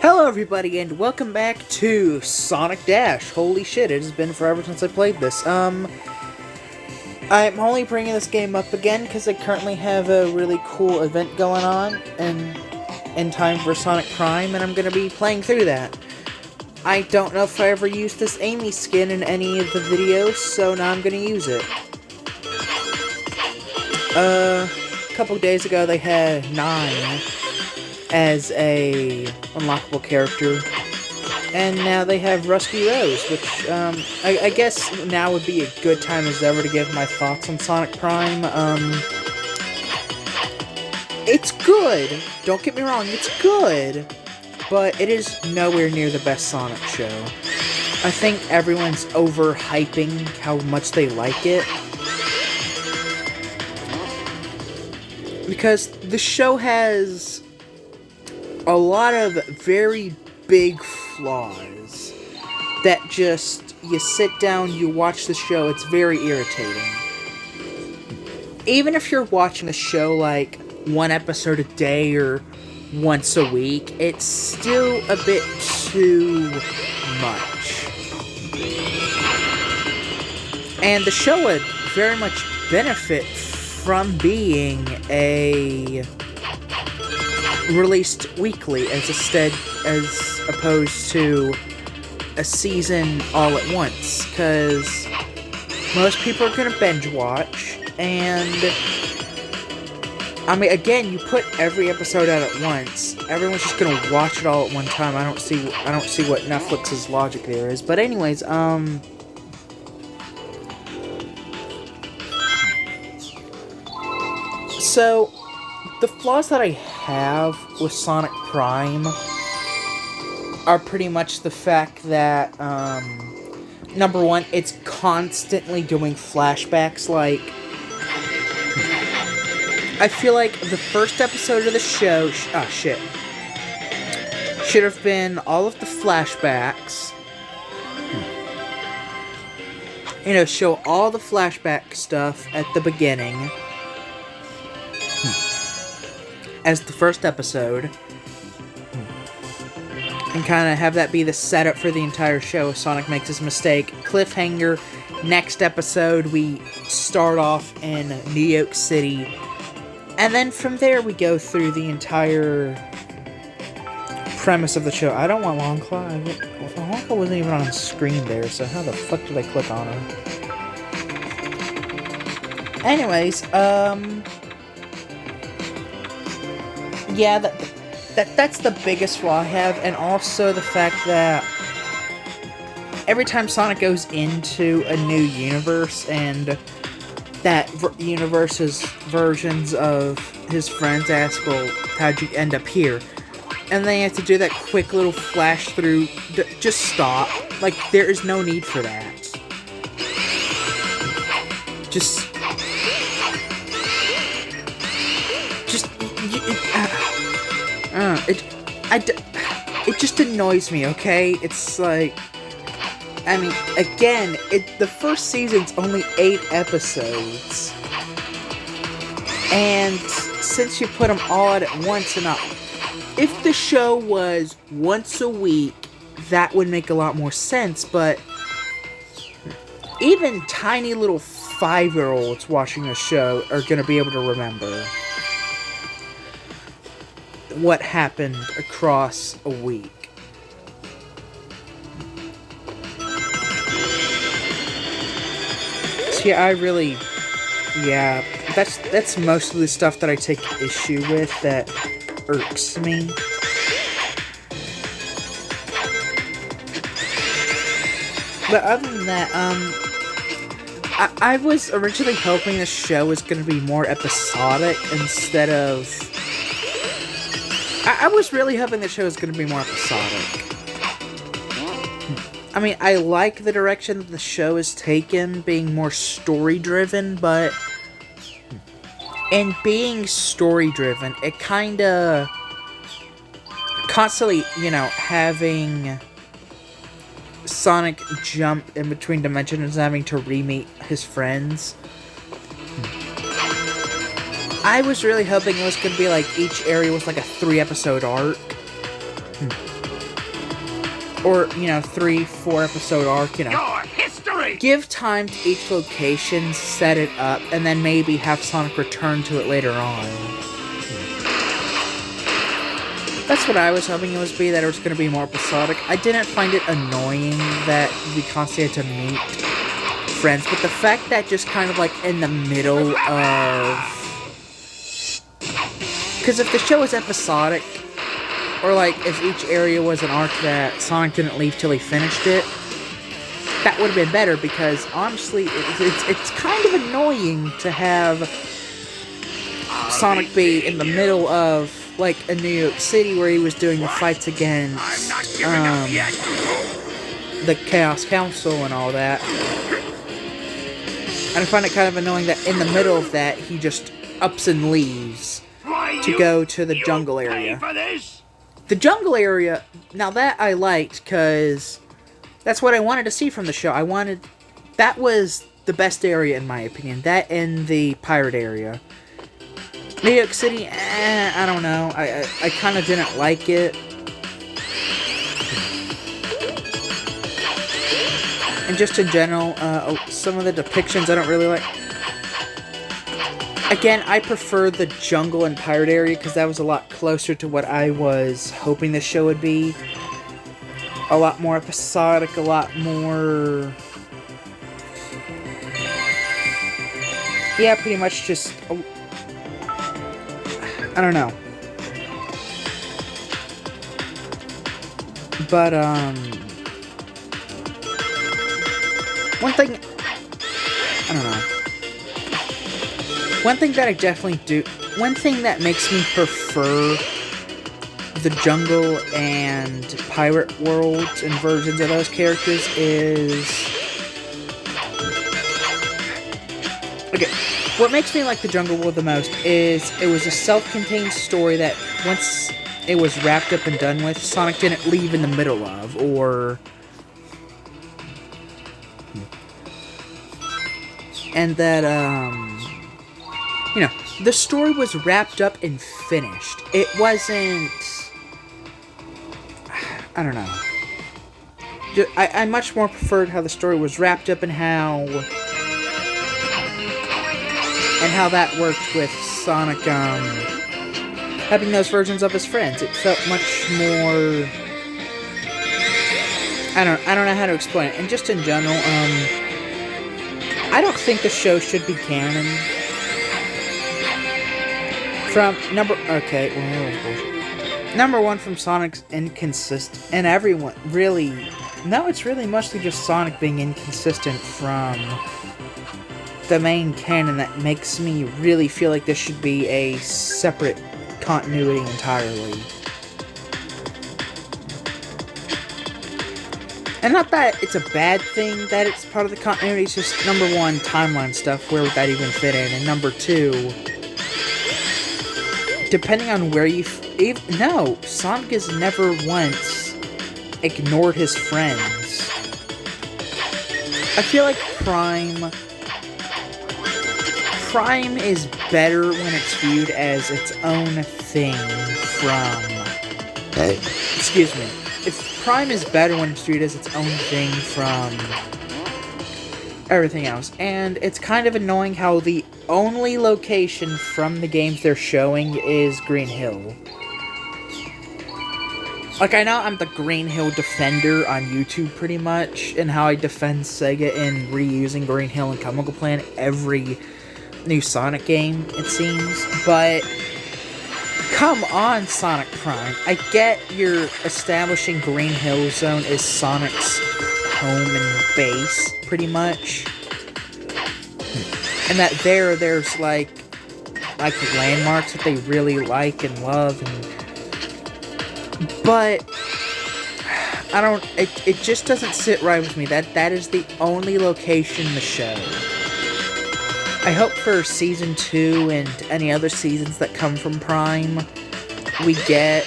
Hello everybody and welcome back to Sonic Dash. Holy shit, it has been forever since I played this. I'm only bringing this game up again because I currently have a really cool event going on in time for Sonic Prime, and I'm going to be playing through that. I don't know if I ever used this Amy skin in any of the videos, so now I'm going to use it. A couple days ago they had 9 as a unlockable character, and now they have Rusty Rose, which I guess now would be a good time as ever to give my thoughts on Sonic Prime. It's good, don't get me wrong, it's good, but it is nowhere near the best Sonic show. I think everyone's overhyping how much they like it, because the show has a lot of very big flaws that just, you sit down, you watch the show, it's very irritating. Even if you're watching a show like one episode a day or once a week, it's still a bit too much. And the show would very much benefit from being released weekly as opposed to a season all at once, because most people are gonna binge watch, and I mean, again, you put every episode out at once, everyone's just gonna watch it all at one time. I don't see what Netflix's logic there is. But anyways, so the flaws that I have with Sonic Prime are pretty much the fact that, number one, it's constantly doing flashbacks. Like, I feel like the first episode of the show, should have been all of the flashbacks. You know, show all the flashback stuff at the beginning as the first episode, and kind of have that be the setup for the entire show. Sonic makes his mistake, cliffhanger, next episode we start off in New York City, and then from there we go through the entire premise of the show. I don't want Longclaw. Longclaw wasn't even on the screen there, so how the fuck did I click on her? Anyways, yeah, that's the biggest flaw I have, and also the fact that every time Sonic goes into a new universe, and that universe's versions of his friends ask, well, how'd you end up here? And they have to do that quick little flash through. Just stop. Like, there is no need for that. It just annoys me, okay? It's like, I mean, again, the first season's only 8 episodes, and since you put them all out at once, and if the show was once a week, that would make a lot more sense, but even tiny little 5-year-olds watching the show are gonna be able to remember what happened across a week. So yeah, that's most of the stuff that I take issue with that irks me. But other than that, I was originally hoping the show was going to be more episodic instead of... I was really hoping the show was going to be more episodic. I mean, I like the direction that the show is taken, being more story-driven, but in being story-driven, it kinda constantly, you know, having Sonic jump in between dimensions and having to re-meet his friends. I was really hoping it was going to be like each area was like a 3-episode arc. or, 3-4 episode arc, Your history! give time to each location, set it up, and then maybe have Sonic return to it later on. That's what I was hoping it was that it was going to be more episodic. I didn't find it annoying that we constantly had to meet friends, but the fact that just kind of like in the middle of... Because if the show was episodic, or like if each area was an arc that Sonic didn't leave till he finished it, that would have been better, because honestly, it's kind of annoying to have Sonic be in the middle of like a New York City where he was doing the fights against the Chaos Council and all that. And I find it kind of annoying that in the middle of that, he just ups and leaves to go to the jungle area. The jungle area, now that I liked, because that's what I wanted to see from the show. That was the best area in my opinion. That and the pirate area. New York City, I don't know. I kind of didn't like it. And just in general, some of the depictions I don't really like. Again, I prefer the jungle and pirate area because that was a lot closer to what I was hoping the show would be. A lot more episodic, a lot more... Yeah, pretty much just... I don't know. But, one thing... I don't know. One thing that I definitely do... One thing that makes me prefer the jungle and pirate worlds and versions of those characters is... Okay, what makes me like the jungle world the most is it was a self-contained story that once it was wrapped up and done with, Sonic didn't leave in the middle of, or... And that, the story was wrapped up and finished. It wasn't... I don't know. I much more preferred how the story was wrapped up and how that worked with Sonic, having those versions of his friends. It felt much more... I don't know how to explain it. And just in general, I don't think the show should be canon. Number one, from Sonic's inconsistent, and everyone really... No, it's really mostly just Sonic being inconsistent from the main canon that makes me really feel like this should be a separate continuity entirely. And not that it's a bad thing that it's part of the continuity, it's just, number one, timeline stuff, where would that even fit in? And number two, depending on where you... No, Sonic has never once ignored his friends. I feel like Prime is better when it's viewed as its own thing from... Excuse me. Prime is better when it's viewed as its own thing from everything else. And it's kind of annoying how the only location from the games they're showing is Green Hill. Like, I know I'm the Green Hill defender on YouTube pretty much, and how I defend Sega in reusing Green Hill and Chemical Plant every new Sonic game, it seems, but... Come on, Sonic Prime. I get you're establishing Green Hill Zone as Sonic's home and base, pretty much. And that there's like landmarks that they really like and love, but I don't... It just doesn't sit right with me. That is the only location in the show. I hope for Season 2 and any other seasons that come from Prime, we get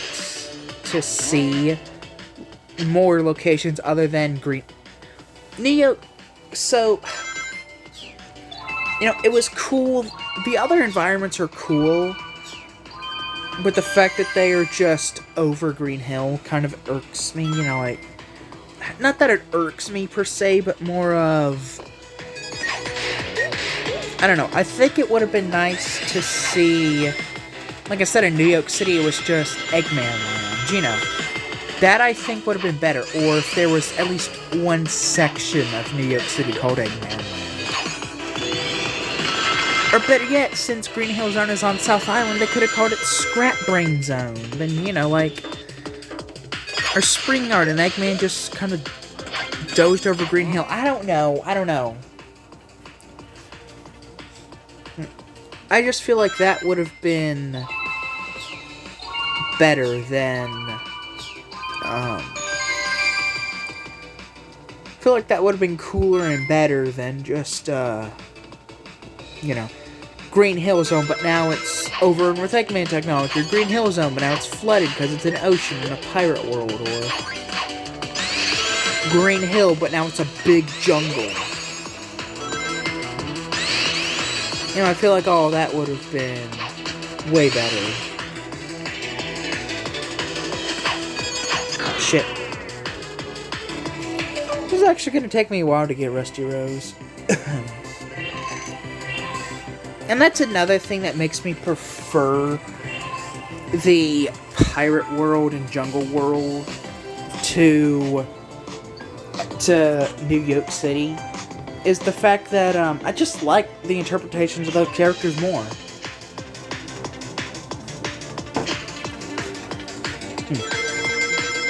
to see more locations other than Green... Neo... So... it was cool. The other environments are cool, but the fact that they are just over Green Hill kind of irks me, like... not that it irks me per se, but more of, I don't know, I think it would have been nice to see, like I said, in New York City, it was just Eggman Land, you know. That, I think, would have been better, or if there was at least one section of New York City called Eggman Land. Or better yet, since Green Hill Zone is on South Island, they could have called it Scrap Brain Zone. Then, you know, like, or Spring Yard, and Eggman just kind of dozed over Green Hill. I don't know. I just feel like that would have been better than, I feel like that would have been cooler and better than just, you know, Green Hill Zone, but now it's over with Eggman technology, or Green Hill Zone, but now it's flooded because it's an ocean in a pirate world, or Green Hill, but now it's a big jungle. You know, I feel like all that would have been way better. Shit. This is actually going to take me a while to get Rusty Rose. And that's another thing that makes me prefer the pirate world and jungle world to New York City, is the fact that I just like the interpretations of those characters more.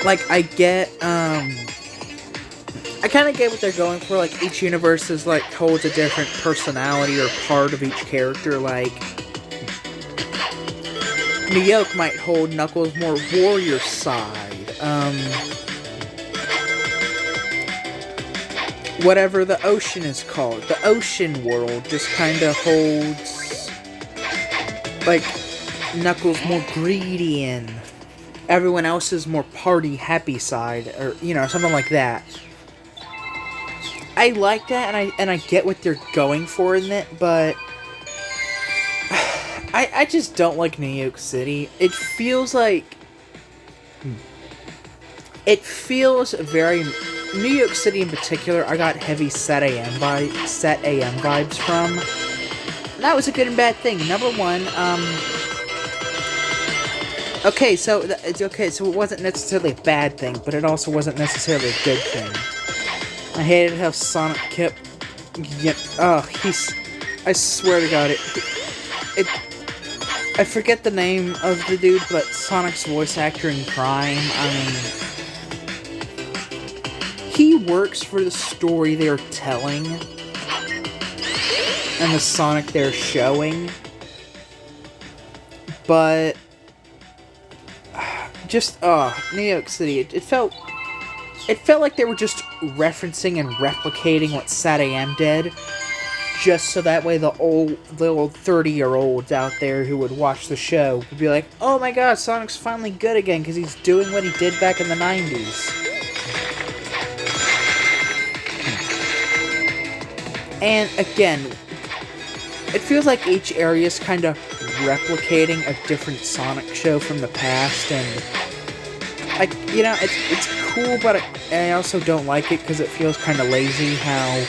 Like, I get, I kind of get what they're going for, like, each universe is, like, holds a different personality or part of each character, like, New York might hold Knuckles' more warrior side, whatever the ocean is called, the ocean world just kind of holds, like, Knuckles' more greedy and everyone else's more party happy side, or, you know, something like that. I like that, and I get what they're going for in it, but I just don't like New York City. It feels like, it feels very, New York City in particular, I got heavy Set AM vibes from. And that was a good and bad thing. Number one, okay, so it wasn't necessarily a bad thing, but it also wasn't necessarily a good thing. I hated how Sonic kept, I swear to God, I forget the name of the dude, but Sonic's voice actor in Prime, I mean, he works for the story they're telling, and the Sonic they're showing, but, just, New York City, it felt like they were just referencing and replicating what SatAM did, just so that way the old 30-year-olds out there who would watch the show would be like, oh my god, Sonic's finally good again because he's doing what he did back in the 90s. And again, it feels like each area is kind of replicating a different Sonic show from the past, and you know, it's cool, but I also don't like it because it feels kind of lazy how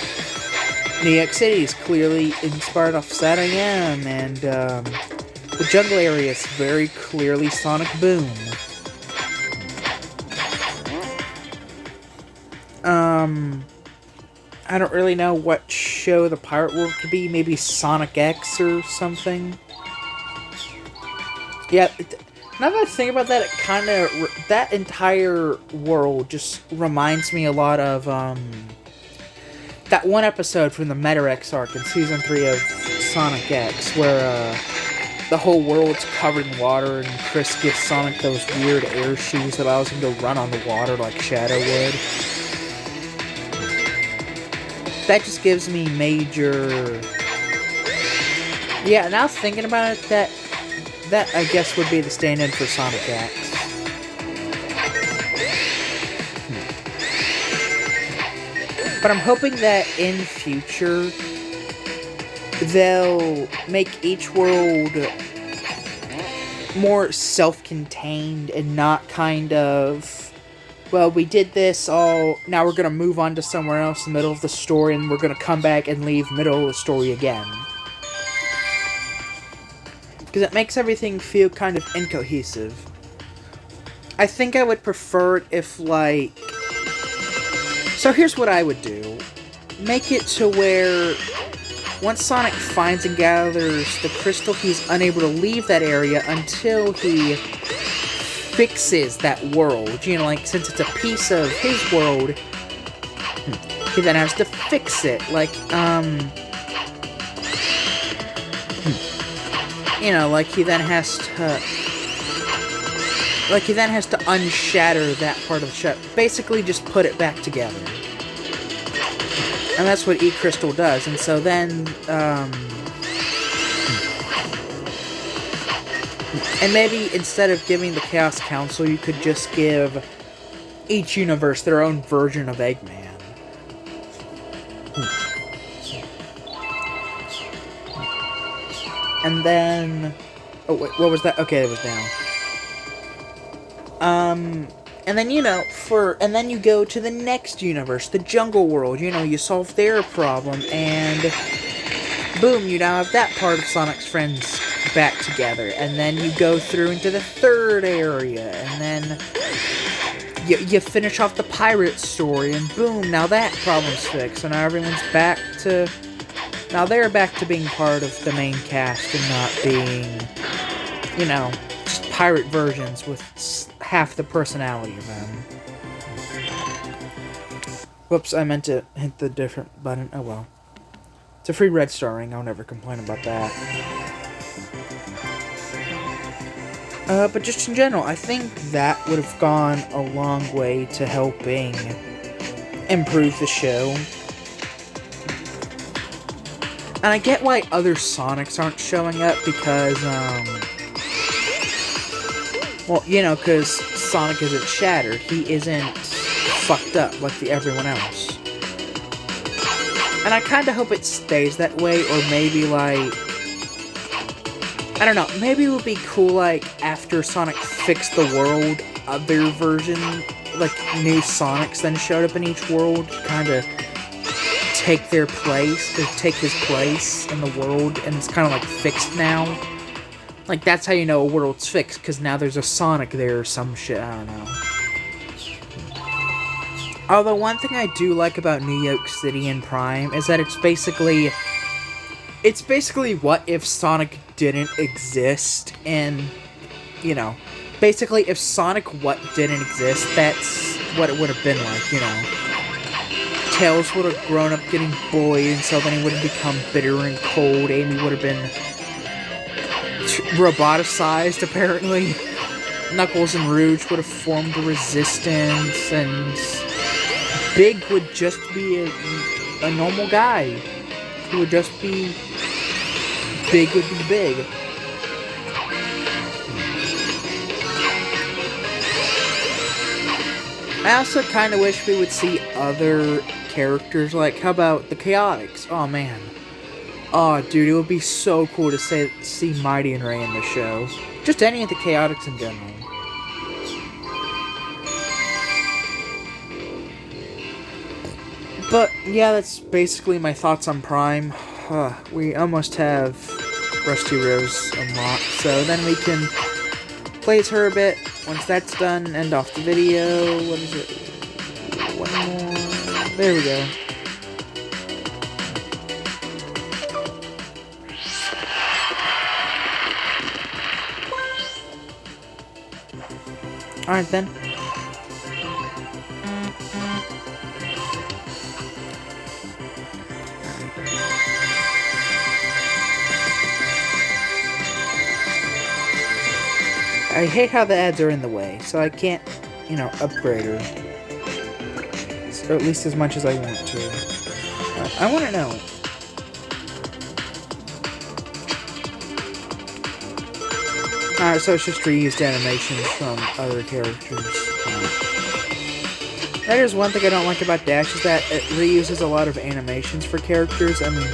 New York City is clearly inspired off SatAM, and the jungle area is very clearly Sonic Boom. I don't really know what show the pirate world could be. Maybe Sonic X or something. Yeah. Now that I think about that, it kind of, that entire world just reminds me a lot of, that one episode from the Meta-X arc in Season 3 of Sonic X, where, the whole world's covered in water, and Chris gives Sonic those weird air shoes that allows him to run on the water like Shadow would. That just gives me major... Yeah, now thinking about it, that I guess would be the stand-in for Sonic X. But I'm hoping that in future, they'll make each world more self-contained and not kind of well, we did this all, now we're gonna move on to somewhere else in the middle of the story, and we're gonna come back and leave middle of the story again. Because it makes everything feel kind of incohesive. I think I would prefer it if, like... So here's what I would do. Make it to where... Once Sonic finds and gathers the crystal, he's unable to leave that area until he fixes that world. You know, like, since it's a piece of his world, he then has to fix it. Like, you know, like, he then has to... Like, he then has to unshatter that part of the shell. Basically, just put it back together. And that's what E-Crystal does. And so then, and maybe instead of giving the Chaos Council, you could just give each universe their own version of Eggman. And then... Oh, wait, what was that? Okay, it was down. And then, you know, and then you go to the next universe, the Jungle World. You know, you solve their problem, and boom, you now have that part of Sonic's friends back together. And then you go through into the third area, and then you finish off the pirate story, and boom, now that problem's fixed. So now everyone's back to... Now they're back to being part of the main cast and not being, you know, just pirate versions with half the personality of them. Whoops, I meant to hit the different button. Oh well. It's a free red star ring, I'll never complain about that. But just in general, I think that would have gone a long way to helping improve the show. And I get why other Sonics aren't showing up, because, well, you know, because Sonic isn't shattered. He isn't fucked up like everyone else. And I kind of hope it stays that way, or maybe, like... I don't know, maybe it would be cool, like, after Sonic fixed the world, other version, like, new Sonics then showed up in each world, kind of take their place, or take his place in the world, and it's kind of, like, fixed now. Like, that's how you know a world's fixed, because now there's a Sonic there or some shit, I don't know. Although, one thing I do like about New York City and Prime is that it's basically what if Sonic didn't exist, and, you know, basically if Sonic what didn't exist, that's what it would have been like, you know. Tails would have grown up getting bullied, and so then he would have become bitter and cold. Amy would have been roboticized, apparently. Knuckles and Rouge would have formed a resistance, and Big would just be a normal guy. He would just be... Big would be Big. I also kind of wish we would see other characters, like, how about the Chaotix? Oh, man. Oh, dude, it would be so cool to see Mighty and Ray in the show. Just any of the Chaotix in general. But, yeah, that's basically my thoughts on Prime. We almost have Rusty Rose unlocked, so then we can play as her a bit. Once that's done, end off the video. What is it? One more. There we go. Alright then. I hate how the ads are in the way, so I can't, you know, upgrade her. Or at least as much as I want to. I want to know. Alright, so it's just reused animations from other characters. That is one thing I don't like about Dash, is that it reuses a lot of animations for characters. I mean,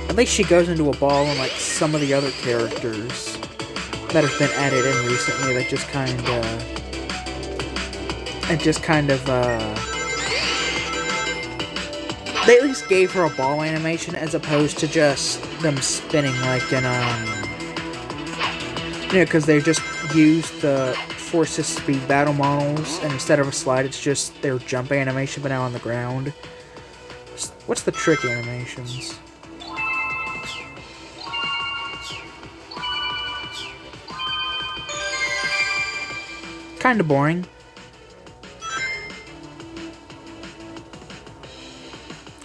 at least she goes into a ball, unlike some of the other characters that have been added in recently that just kinda... It just kind of, they at least gave her a ball animation as opposed to just them spinning like in, because they just used the Forces Speed Battle models, and instead of a slide, it's just their jump animation, but now on the ground. What's the trick animations? Kinda boring.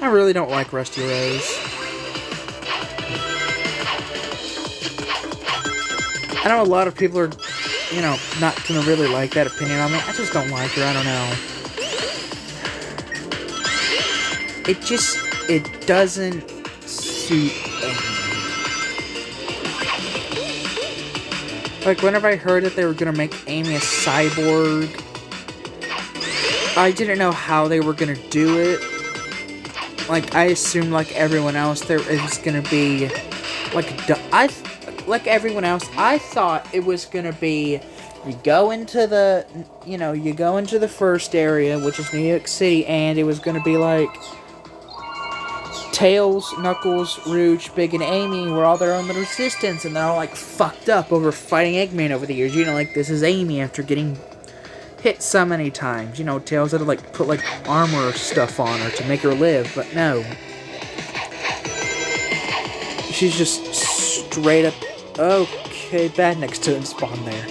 I really don't like Rusty Rose. I know a lot of people are, not gonna really like that opinion on me. I just don't like her, I don't know. It doesn't suit anyone. Like, whenever I heard that they were gonna make Amy a cyborg, I didn't know how they were gonna do it. Like, I assumed, like everyone else, it was gonna be, like everyone else, I thought it was gonna be, you go into the first area, which is New York City, and it was gonna be like, Tails, Knuckles, Rouge, Big, and Amy were all there on the Resistance, and they're all, like, fucked up over fighting Eggman over the years. Like, this is Amy after getting hit so many times. Tails had to, like, put, like, armor stuff on her to make her live, but no. She's just straight up, okay, Badnik's to spawn there.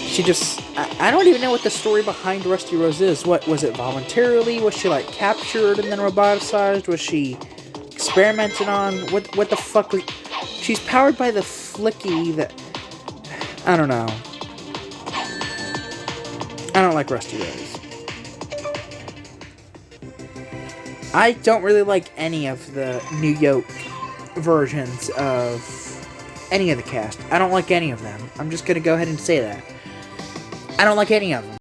She just, I don't even know what the story behind Rusty Rose is. What, was it voluntarily? Was she, like, captured and then roboticized? Was she experimented on? What the fuck was... She's powered by the Flicky that... I don't know. I don't like Rusty Rose. I don't really like any of the New York versions of any of the cast. I don't like any of them. I'm just gonna go ahead and say that. I don't like any of them.